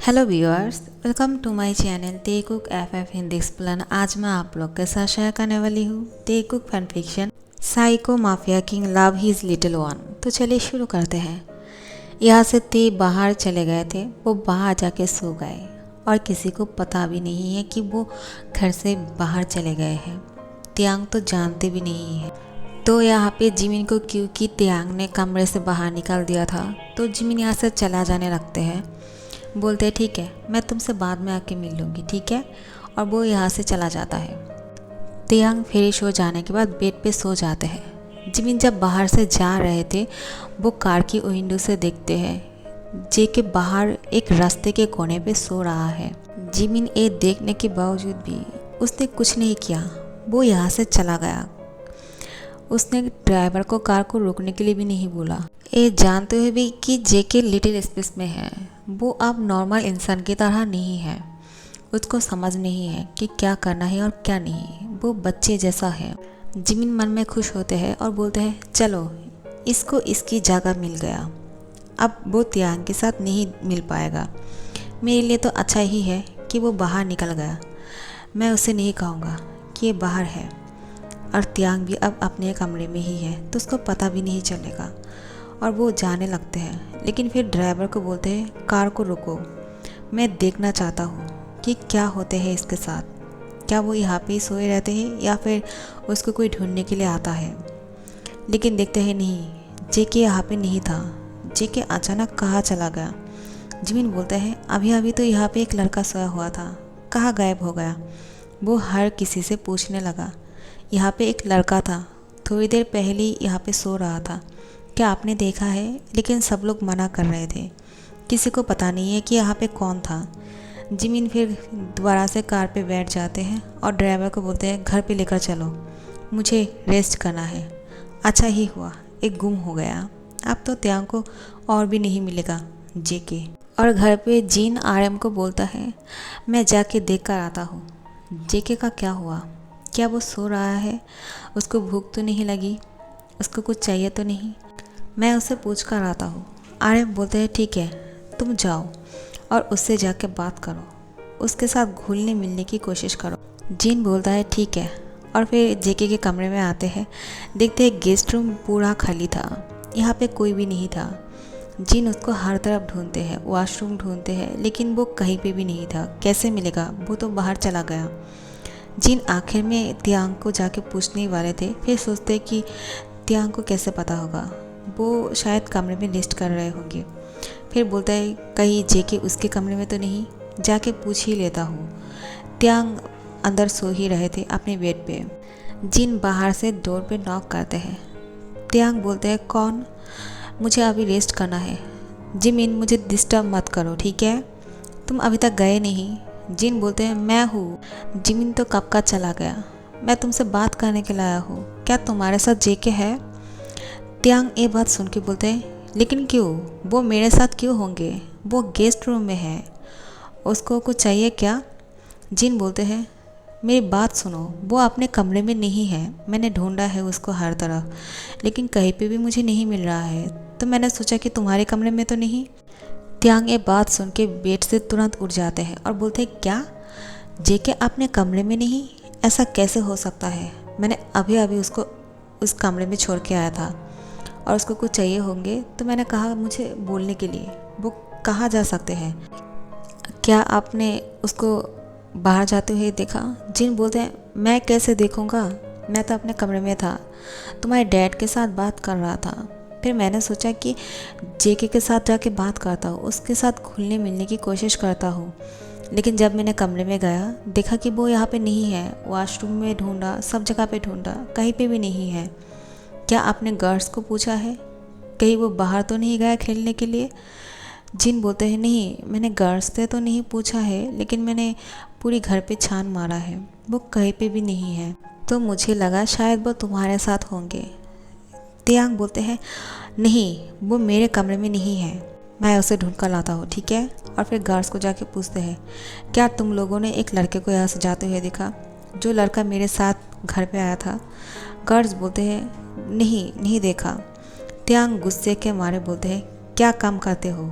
Hello viewers, welcome to my channel ते कुक एफ हिंदी एक्सप्लेन। आज मैं आप लोग के साथ शेयर करने वाली हूँ ते cook fan fiction psycho mafia king love his little one. तो चलिए शुरू करते हैं। यहाँ से ते बाहर चले गए थे। वो बाहर जाके सो गए और किसी को पता भी नहीं है कि वो घर से बाहर चले गए हैं। त्यांग तो जानते भी नहीं है। तो यहाँ पे जिमिन को क्योंकि त्यांग ने कमरे से बाहर निकाल दिया था, तो जिमिन यहाँ से चला जाने लगते हैं। बोलते हैं ठीक है, मैं तुमसे बाद में आके मिल लूँगी, ठीक है। और वो यहाँ से चला जाता है। त्यांग फ्रेश हो जाने के बाद बेड पे सो जाते हैं। जिमिन जब बाहर से जा रहे थे, वो कार की विंडो से देखते हैं जे के बाहर एक रास्ते के कोने पे सो रहा है। जिमिन ये देखने के बावजूद भी उसने कुछ नहीं किया। वो यहाँ से चला गया। उसने ड्राइवर को कार को रोकने के लिए भी नहीं बोला। ये जानते हुए भी कि जेके लिटिल स्पेस में है, वो अब नॉर्मल इंसान की तरह नहीं है। उसको समझ नहीं है कि क्या करना है और क्या नहीं। वो बच्चे जैसा है। जिमिन मन में खुश होते हैं और बोलते हैं चलो, इसको इसकी जगह मिल गया। अब वो त्यांग के साथ नहीं मिल पाएगा। मेरे लिए तो अच्छा ही है कि वो बाहर निकल गया। मैं उसे नहीं कहूँगा कि ये बाहर है। और त्यांग भी अब अपने कमरे में ही है, तो उसको पता भी नहीं चलेगा। और वो जाने लगते हैं, लेकिन फिर ड्राइवर को बोलते हैं कार को रोको, मैं देखना चाहता हूँ कि क्या होते हैं इसके साथ। क्या वो यहाँ पे ही सोए रहते हैं या फिर उसको कोई ढूंढने के लिए आता है। लेकिन देखते हैं नहीं, जेके यहाँ पे नहीं था। जेके अचानक कहाँ चला गया। जिमिन बोलता है अभी अभी तो यहाँ पे एक लड़का सोया हुआ था, कहाँ गायब हो गया। वो हर किसी से पूछने लगा। यहाँ पे एक लड़का था, थोड़ी देर पहले यहाँ पे सो रहा था, क्या आपने देखा है। लेकिन सब लोग मना कर रहे थे। किसी को पता नहीं है कि यहाँ पे कौन था। जिमिन फिर दोबारा से कार पे बैठ जाते हैं और ड्राइवर को बोलते हैं घर पे लेकर चलो, मुझे रेस्ट करना है। अच्छा ही हुआ एक गुम हो गया, अब तो त्यांग को और भी नहीं मिलेगा। जेके और घर पे जीन आरएम को बोलता है मैं जाके देख कर आता हूँ जेके का क्या हुआ। क्या वो सो रहा है, उसको भूख तो नहीं लगी, उसको कुछ चाहिए तो नहीं। मैं उससे पूछ कर आता हूँ। आरएम बोलते हैं ठीक है, तुम जाओ और उससे जाके बात करो, उसके साथ घुलने मिलने की कोशिश करो। जीन बोलता है ठीक है। और फिर जेके के कमरे में आते हैं। देखते हैं गेस्ट रूम पूरा खाली था, यहाँ पे कोई भी नहीं था। जीन उसको हर तरफ ढूंढते हैं, वॉशरूम ढूंढते हैं, लेकिन वो कहीं पे भी नहीं था। कैसे मिलेगा, वो तो बाहर चला गया। जिन आखिर में त्यांग को जाके पूछने वाले थे, फिर सोचते कि त्यांग को कैसे पता होगा, वो शायद कमरे में लिस्ट कर रहे होंगे। फिर बोलता है कहीं जेके उसके कमरे में तो नहीं, जाके पूछ ही लेता हूँ। त्यांग अंदर सो ही रहे थे अपने बेड पे। जिन बाहर से डोर पे नॉक करते हैं। त्यांग बोलते हैं कौन, मुझे अभी रेस्ट करना है। जिमिन मुझे डिस्टर्ब मत करो, ठीक है, तुम अभी तक गए नहीं। जिन बोलते हैं मैं हूँ। जिमिन तो कब का चला गया, मैं तुमसे बात करने के लिए आया हूँ, क्या तुम्हारे साथ जेके है। त्यांग ये बात सुन के बोलते हैं लेकिन क्यों, वो मेरे साथ क्यों होंगे, वो गेस्ट रूम में है, उसको कुछ चाहिए क्या। जिन बोलते हैं मेरी बात सुनो, वो अपने कमरे में नहीं है, मैंने ढूंढा है उसको हर तरफ, लेकिन कहीं पे भी मुझे नहीं मिल रहा है, तो मैंने सोचा कि तुम्हारे कमरे में तो नहीं। त्यांग ये बात सुन के बेड से तुरंत उठ जाते हैं और बोलते हैं क्या, जेके अपने कमरे में नहीं, ऐसा कैसे हो सकता है। मैंने अभी अभी उसको उस कमरे में छोड़ के आया था और उसको कुछ चाहिए होंगे, तो मैंने कहा मुझे बोलने के लिए। वो कहाँ जा सकते हैं, क्या आपने उसको बाहर जाते हुए देखा। जिन बोलते हैं मैं कैसे देखूँगा, मैं तो अपने कमरे में था, तुम्हारे डैड के साथ बात कर रहा था। फिर मैंने सोचा कि जेके के साथ जाके बात करता हूँ, उसके साथ घुलने मिलने की कोशिश करता हूँ। लेकिन जब मैंने कमरे में गया, देखा कि वो यहाँ पे नहीं है। वॉशरूम में ढूंढा, सब जगह पे ढूंढा, कहीं पे भी नहीं है। क्या आपने गर्ल्स को पूछा है, कहीं वो बाहर तो नहीं गया खेलने के लिए। जिन बोलते हैं नहीं, मैंने गर्ल्स से तो नहीं पूछा है, लेकिन मैंने पूरी घर पे छान मारा है, वो कहीं पे भी नहीं है, तो मुझे लगा शायद वो तुम्हारे साथ होंगे। त्यांग बोलते हैं नहीं, वो मेरे कमरे में नहीं है, मैं उसे ढूंढ कर लाता हूँ, ठीक है। और फिर गार्ड्स को जाके पूछते हैं क्या तुम लोगों ने एक लड़के को यहाँ से जाते हुए देखा, जो लड़का मेरे साथ घर पे आया था। गार्ड्स बोलते हैं नहीं, नहीं देखा। त्यांग गुस्से के मारे बोलते हैं क्या काम करते हो,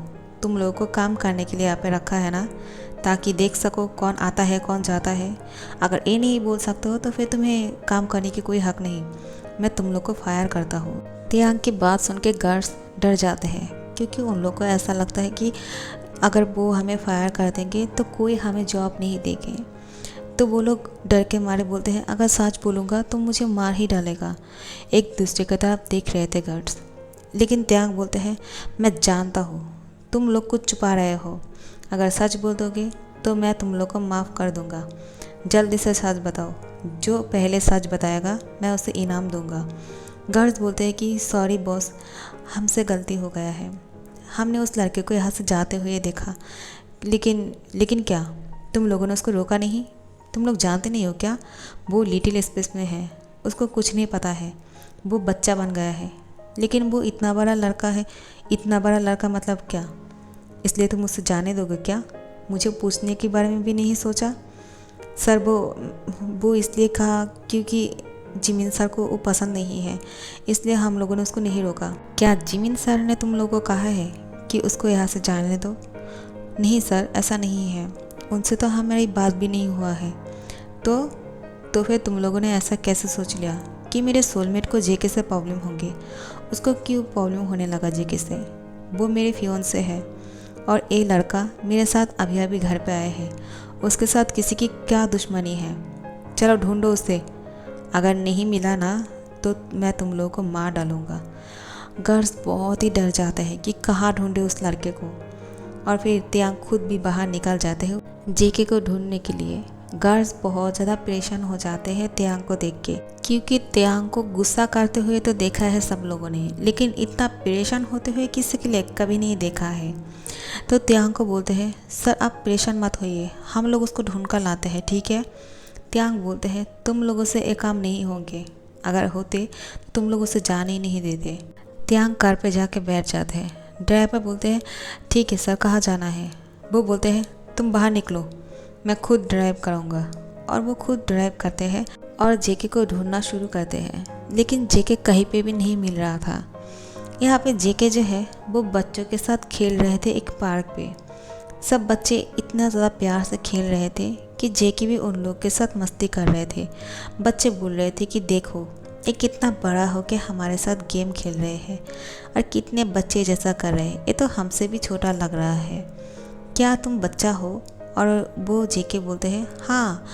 तुम लोगों को काम करने के लिए यहाँ पे रखा है ना, ताकि देख सको कौन आता है कौन जाता है। अगर ये नहीं बोल सकते हो तो फिर तुम्हें काम करने की कोई हक नहीं, मैं तुम लोग को फायर करता हूँ। त्यांग की बात सुन के गार्ड्स डर जाते हैं, क्योंकि उन लोग को ऐसा लगता है कि अगर वो हमें फायर कर देंगे तो कोई हमें जॉब नहीं देंगे। तो वो लोग डर के मारे बोलते हैं अगर सच बोलूँगा तो मुझे मार ही डालेगा। एक दूसरे की तरफ देख रहे थे गार्ड्स, लेकिन त्यांग बोलते हैं मैं जानता हूँ तुम लोग कुछ छुपा रहे हो, अगर सच बोल दोगे तो मैं तुम लोग को माफ़ कर दूँगा। जल्दी से सच बताओ, जो पहले सच बताएगा मैं उसे इनाम दूँगा। गार्ड्स बोलते हैं कि सॉरी बॉस, हमसे गलती हो गया है, हमने उस लड़के को यहाँ से जाते हुए देखा, लेकिन क्या तुम लोगों ने उसको रोका नहीं? तुम लोग जानते नहीं हो क्या, वो लिटिल स्पेस में है, उसको कुछ नहीं पता है, वो बच्चा बन गया है, लेकिन वो इतना बड़ा लड़का है। इतना बड़ा लड़का मतलब क्या? इसलिए तुम मुझसे जाने दोगे क्या? मुझे पूछने के बारे में भी नहीं सोचा? सर वो इसलिए कहा क्योंकि जिमिन सर को वो पसंद नहीं है, इसलिए हम लोगों ने उसको नहीं रोका। क्या जिमिन सर ने तुम लोगों को कहा है कि उसको यहाँ से जाने दो? नहीं सर, ऐसा नहीं है, उनसे तो हमारी बात भी नहीं हुआ है। तो फिर तुम लोगों ने ऐसा कैसे सोच लिया कि मेरे सोलमेट को जेके से प्रॉब्लम होंगी? उसको क्यों प्रॉब्लम होने लगा जेके से? वो मेरे फियोंसे है और ये लड़का मेरे साथ अभी अभी घर पे आए हैं, उसके साथ किसी की क्या दुश्मनी है? चलो ढूंढो उसे, अगर नहीं मिला ना तो मैं तुम लोगों को मार डालूँगा। गर्ल्स बहुत ही डर जाते हैं कि कहाँ ढूंढे उस लड़के को, और फिर त्यांग खुद भी बाहर निकल जाते हैं जेके को ढूंढने के लिए। गर्ल्स बहुत ज़्यादा परेशान हो जाते हैं त्यांग को देख के, क्योंकि त्यांग को गुस्सा करते हुए तो देखा है सब लोगों ने, लेकिन इतना परेशान होते हुए किसी के लिए कभी नहीं देखा है। तो त्यांग को बोलते हैं सर आप परेशान मत होइए, हम लोग उसको ढूंढ कर लाते हैं, ठीक है? त्यांग बोलते हैं तुम लोगों से एक काम नहीं होंगे, अगर होते तो तुम लोग उसे जाने ही नहीं देते। त्यांग कार पे जाके बैठ जाते हैं। ड्राइवर बोलते हैं ठीक है सर, कहाँ जाना है? वो बोलते हैं तुम बाहर निकलो, मैं खुद ड्राइव करूँगा। और वो खुद ड्राइव करते हैं और जेके को ढूंढना शुरू करते हैं, लेकिन जेके कहीं पे भी नहीं मिल रहा था। यहाँ पे जेके जो है वो बच्चों के साथ खेल रहे थे एक पार्क पे। सब बच्चे इतना ज़्यादा प्यार से खेल रहे थे कि जेके भी उन लोग के साथ मस्ती कर रहे थे। बच्चे बोल रहे थे कि देखो ये कितना बड़ा हो के हमारे साथ गेम खेल रहे हैं और कितने बच्चे जैसा कर रहे हैं, ये तो हमसे भी छोटा लग रहा है, क्या तुम बच्चा हो? और वो जेके बोलते हैं हाँ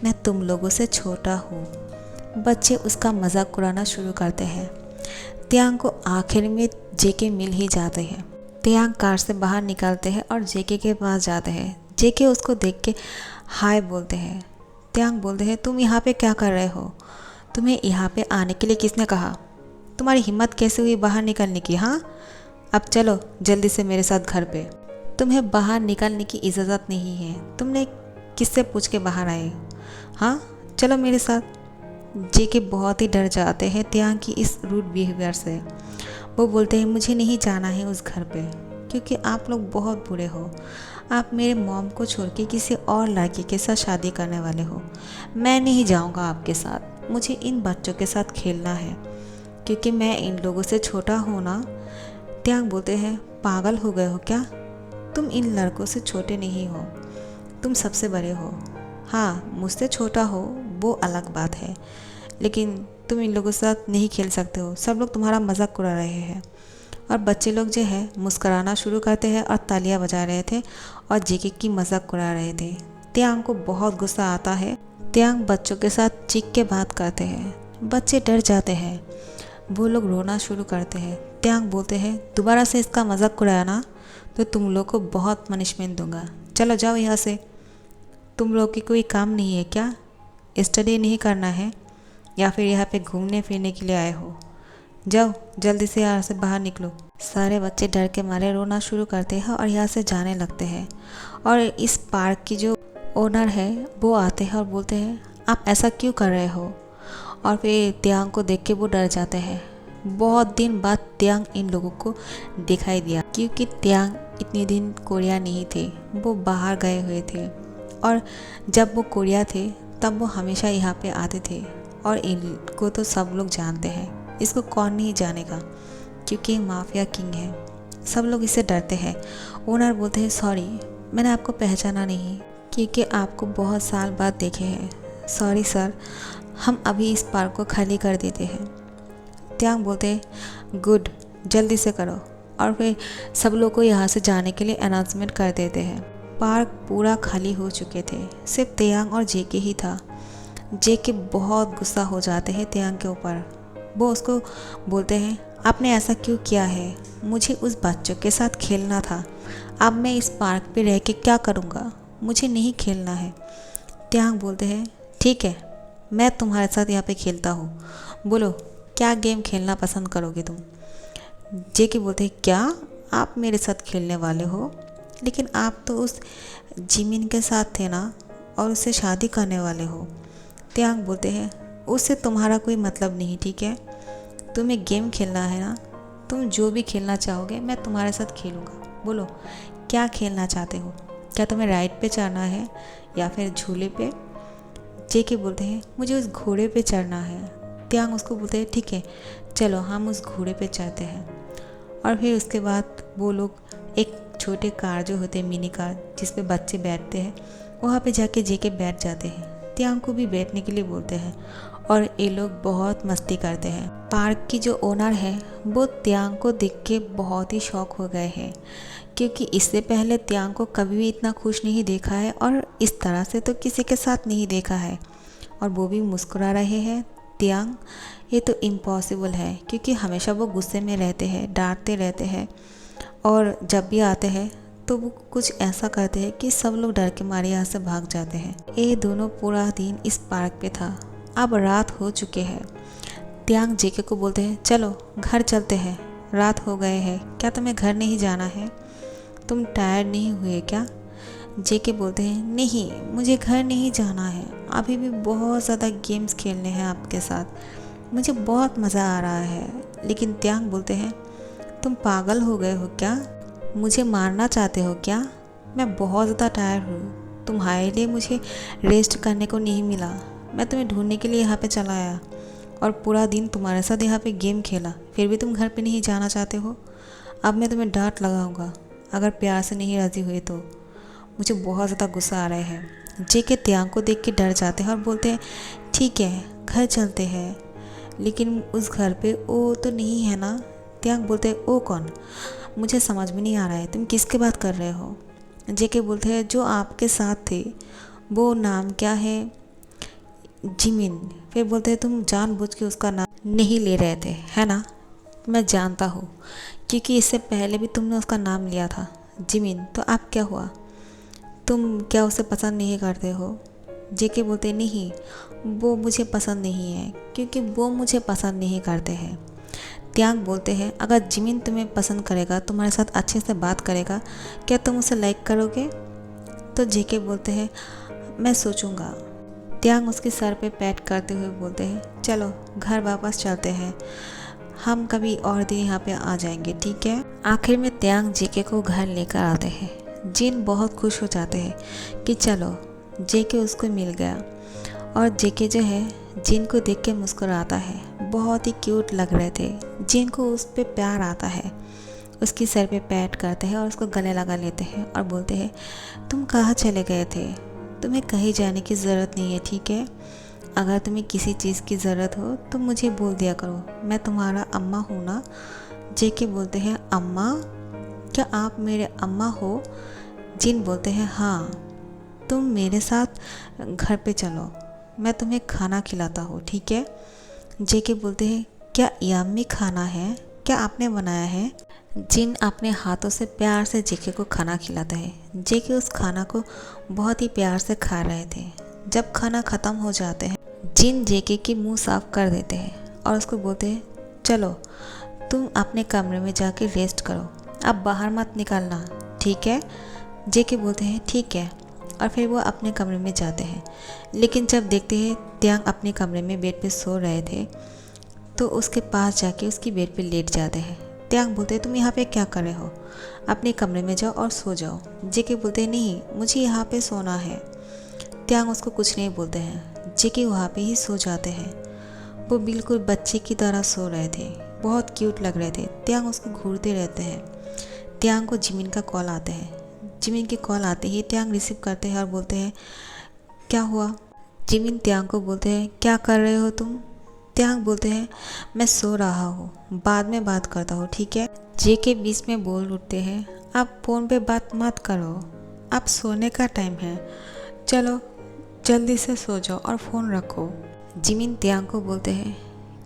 मैं तुम लोगों से छोटा हूँ। बच्चे उसका मजाक उड़ाना शुरू करते हैं। त्यांग को आखिर में जेके मिल ही जाते हैं। त्यांग कार से बाहर निकलते हैं और जेके के पास जाते हैं। जेके उसको देख के हाय बोलते हैं। त्यांग बोलते हैं तुम यहाँ पे क्या कर रहे हो? तुम्हें यहाँ पे आने के लिए किसने कहा? तुम्हारी हिम्मत कैसे हुई बाहर निकलने की? हाँ, अब चलो जल्दी से मेरे साथ घर पे। तुम्हें बाहर निकलने की इजाज़त नहीं है, तुमने किससे पूछ के बाहर आए? हाँ चलो मेरे साथ। जेके बहुत ही डर जाते हैं त्यांग की इस रूड बिहेवियर से। वो बोलते हैं मुझे नहीं जाना है उस घर पे, क्योंकि आप लोग बहुत बुरे हो। आप मेरे मॉम को छोड़ के किसी और लड़के के साथ शादी करने वाले हो। मैं नहीं जाऊंगा आपके साथ, मुझे इन बच्चों के साथ खेलना है, क्योंकि मैं इन लोगों से छोटा हूँ ना। त्यांग बोलते हैं पागल हो गए हो क्या? तुम इन लड़कों से छोटे नहीं हो, तुम सबसे बड़े हो। हाँ मुझसे छोटा हो वो अलग बात है, लेकिन तुम इन लोगों के साथ नहीं खेल सकते हो, सब लोग तुम्हारा मजाक उड़ा रहे हैं। और बच्चे लोग जो है मुस्कराना शुरू करते हैं और तालियां बजा रहे थे और जेके की मजाक उड़ा रहे थे। त्यांग को बहुत गुस्सा आता है। त्यांग बच्चों के साथ चीख के बात करते हैं। बच्चे डर जाते हैं, वो लोग रोना शुरू करते हैं। त्यांग बोलते हैं दोबारा से इसका मजाक उड़ाया ना तो तुम लोग को बहुत पनिशमेंट दूंगा, चलो जाओ यहाँ से। तुम लोग की कोई काम नहीं है क्या? स्टडी नहीं करना है या फिर यहाँ पे घूमने फिरने के लिए आए हो? जाओ जल्दी से यहाँ से बाहर निकलो। सारे बच्चे डर के मारे रोना शुरू करते हैं और यहाँ से जाने लगते हैं। और इस पार्क की जो ओनर है वो आते हैं और बोलते हैं आप ऐसा क्यों कर रहे हो? और फिर त्यांग को देख के वो डर जाते हैं। बहुत दिन बाद त्यांग इन लोगों को दिखाई दिया, क्योंकि त्यांग इतने दिन कोरिया नहीं थे, वो बाहर गए हुए थे। और जब वो कोरिया थे तब वो हमेशा यहाँ पे आते थे। और इनको तो सब लोग जानते हैं, इसको कौन नहीं जानेगा, क्योंकि माफिया किंग है। सब लोग इससे डरते हैं। ओनर बोलते हैं सॉरी, मैंने आपको पहचाना नहीं क्योंकि आपको बहुत साल बाद देखे हैं। सॉरी सर, हम अभी इस पार्क को खाली कर देते हैं। त्यांग बोलते हैं गुड, जल्दी से करो। और फिर सब लोग को यहाँ से जाने के लिए अनाउंसमेंट कर देते हैं। पार्क पूरा खाली हो चुके थे, सिर्फ त्यांग और जेके ही था। जेके बहुत गुस्सा हो जाते हैं त्यांग के ऊपर। वो उसको बोलते हैं आपने ऐसा क्यों किया है, मुझे उस बच्चों के साथ खेलना था। अब मैं इस पार्क पे रह के क्या करूँगा, मुझे नहीं खेलना है। त्यांग बोलते हैं ठीक है, मैं तुम्हारे साथ यहाँ पे खेलता हूँ, बोलो क्या गेम खेलना पसंद करोगे तुम। जेके बोलते हैं क्या आप मेरे साथ खेलने वाले हो, लेकिन आप तो उस जिमिन के साथ थे ना और उससे शादी करने वाले हो। त्यांग बोलते हैं उससे तुम्हारा कोई मतलब नहीं, ठीक है, तुम्हें गेम खेलना है ना, तुम जो भी खेलना चाहोगे मैं तुम्हारे साथ खेलूँगा। बोलो क्या खेलना चाहते हो, क्या तुम्हें राइड पे चढ़ना है या फिर झूले पे। जेके बोलते हैं मुझे उस घोड़े पे चढ़ना है। त्यांग उसको बोलते हैं ठीक है, चलो हम उस घोड़े पे चढ़ते हैं। और फिर उसके बाद वो लोग एक छोटे कार जो होते हैं, मिनी कार जिस पे बच्चे बैठते हैं, वहाँ पे जाके जेके बैठ जाते हैं। त्यांग को भी बैठने के लिए बोलते हैं और ये लोग बहुत मस्ती करते हैं। पार्क की जो ओनर है वो त्यांग को देख के बहुत ही शॉक हो गए हैं, क्योंकि इससे पहले त्यांग को कभी भी इतना खुश नहीं देखा है और इस तरह से तो किसी के साथ नहीं देखा है। और वो भी मुस्कुरा रहे हैं। त्यांग ये तो इम्पॉसिबल है, क्योंकि हमेशा वो गुस्से में रहते हैं, डांटते रहते हैं और जब भी आते हैं तो वो कुछ ऐसा करते हैं कि सब लोग डर के मारे यहाँ से भाग जाते हैं। ये दोनों पूरा दिन इस पार्क पे था। अब रात हो चुके हैं। त्यांग जेके को बोलते हैं चलो घर चलते हैं, रात हो गए हैं, क्या तुम्हें घर नहीं जाना है, तुम टायर्ड नहीं हुए क्या। जेके बोलते हैं नहीं, मुझे घर नहीं जाना है, अभी भी बहुत ज़्यादा गेम्स खेलने हैं आपके साथ, मुझे बहुत मज़ा आ रहा है। लेकिन त्यांग बोलते हैं तुम पागल हो गए हो क्या, मुझे मारना चाहते हो क्या, मैं बहुत ज़्यादा टायर्ड हूँ, तुम्हारे लिए मुझे रेस्ट करने को नहीं मिला, मैं तुम्हें ढूंढने के लिए यहाँ पे चला आया और पूरा दिन तुम्हारे साथ यहाँ पे गेम खेला, फिर भी तुम घर पे नहीं जाना चाहते हो। अब मैं तुम्हें डांट लगाऊंगा अगर प्यार से नहीं राज़ी हुए तो। मुझे बहुत ज़्यादा गुस्सा आ रहा है। जेके त्यांग को देख के डर जाते हैं और बोलते हैं ठीक है घर चलते हैं, लेकिन उस घर पे वो तो नहीं है ना। त्यांग बोलते हैं ओ कौन, मुझे समझ में नहीं आ रहा है, तुम किसके बात कर रहे हो। जेके बोलते हैं जो आपके साथ थे वो नाम क्या है, जिमिन। फिर बोलते हैं तुम जानबूझ के उसका नाम नहीं ले रहे थे है ना। मैं जानता हूँ, क्योंकि इससे पहले भी तुमने उसका नाम लिया था जिमिन, तो अब क्या हुआ, तुम क्या उसे पसंद नहीं करते हो। जेके बोलते नहीं, वो मुझे पसंद नहीं है क्योंकि वो मुझे पसंद नहीं करते हैं। त्यांग बोलते हैं अगर जिमिन तुम्हें पसंद करेगा, तुम्हारे साथ अच्छे से बात करेगा, क्या तुम उसे लाइक करोगे। तो जेके बोलते हैं मैं सोचूंगा। त्यांग उसके सर पे पैट करते हुए बोलते हैं चलो घर वापस चलते हैं, हम कभी और दिन यहाँ पे आ जाएंगे, ठीक है। आखिर में त्यांग जेके को घर लेकर आते हैं। जिन बहुत खुश हो जाते हैं कि चलो जेके उसको मिल गया। और जेके जो है जिन को देख के मुस्कुराता है, बहुत ही क्यूट लग रहे थे। जिन को उस पर प्यार आता है, उसकी सर पे पैट करते हैं और उसको गले लगा लेते हैं और बोलते हैं तुम कहाँ चले गए थे, तुम्हें कहीं जाने की ज़रूरत नहीं है, ठीक है। अगर तुम्हें किसी चीज़ की ज़रूरत हो तो मुझे बोल दिया करो, मैं तुम्हारा अम्मा हूँ ना। जेके बोलते हैं अम्मा, क्या आप मेरे अम्मा हो। जिन बोलते हैं हाँ, तुम मेरे साथ घर पे चलो, मैं तुम्हें खाना खिलाता हूँ, ठीक है। जेके बोलते हैं क्या यम्मी खाना है, क्या आपने बनाया है। जिन अपने हाथों से प्यार से जेके को खाना खिलाता है। जेके उस खाना को बहुत ही प्यार से खा रहे थे। जब खाना ख़त्म हो जाते हैं, जिन जेके की मुंह साफ कर देते हैं और उसको बोलते हैं चलो तुम अपने कमरे में जाके रेस्ट करो, अब बाहर मत निकलना, ठीक है। जेके बोलते हैं ठीक है और फिर वो अपने कमरे में जाते हैं। लेकिन जब देखते हैं त्यांग अपने कमरे में बेड पे सो रहे थे, तो उसके पास जाके उसकी बेड पे लेट जाते हैं। त्यांग बोलते हैं तुम यहाँ पे क्या कर रहे हो, अपने कमरे में जाओ और सो जाओ। जेके बोलते हैं नहीं, मुझे यहाँ पे सोना है। त्यांग उसको कुछ नहीं बोलते हैं। जेके वहाँ पे ही सो जाते हैं। वो बिल्कुल बच्चे की तरह सो रहे थे, बहुत क्यूट लग रहे थे। त्यांग उसको घूरते रहते हैं। त्यांग को जिमिन का कॉल आता है। जिमिन की कॉल आते ही त्यांग रिसीव करते हैं और बोलते हैं क्या हुआ। जिमिन त्यांग को बोलते हैं क्या कर रहे हो तुम। त्यांग बोलते हैं मैं सो रहा हूँ, बाद में बात करता हूँ, ठीक है। जे के बीच में बोल उठते हैं आप फ़ोन पे बात मत करो, अब सोने का टाइम है, चलो जल्दी से सो जाओ और फ़ोन रखो। जिमिन त्यांग को बोलते हैं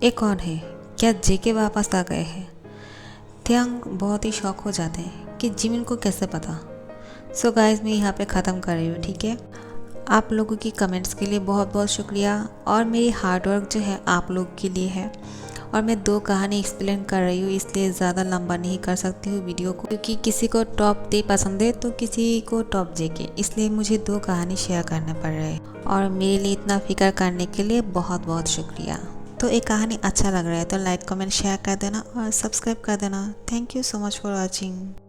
ये कौन है, क्या जेके वापस आ गए हैं। त्यांग बहुत ही शॉक हो जाते हैं कि जिमिन को कैसे पता। सो गाइस मैं यहाँ पे ख़त्म कर रही हूँ, ठीक है। आप लोगों की कमेंट्स के लिए बहुत बहुत शुक्रिया और मेरी हार्डवर्क जो है आप लोग के लिए है। और मैं 2 कहानी एक्सप्लेन कर रही हूँ, इसलिए ज़्यादा लंबा नहीं कर सकती हूँ वीडियो को, क्योंकि किसी को टॉप डे पसंद है तो किसी को टॉप जेके, इसलिए मुझे 2 कहानी शेयर करने पड़ रहे हैं। और मेरे लिए इतना फिक्र करने के लिए बहुत बहुत शुक्रिया। तो एक कहानी अच्छा लग रहा है तो लाइक कमेंट शेयर कर देना और सब्सक्राइब कर देना। Thank you so much for watching.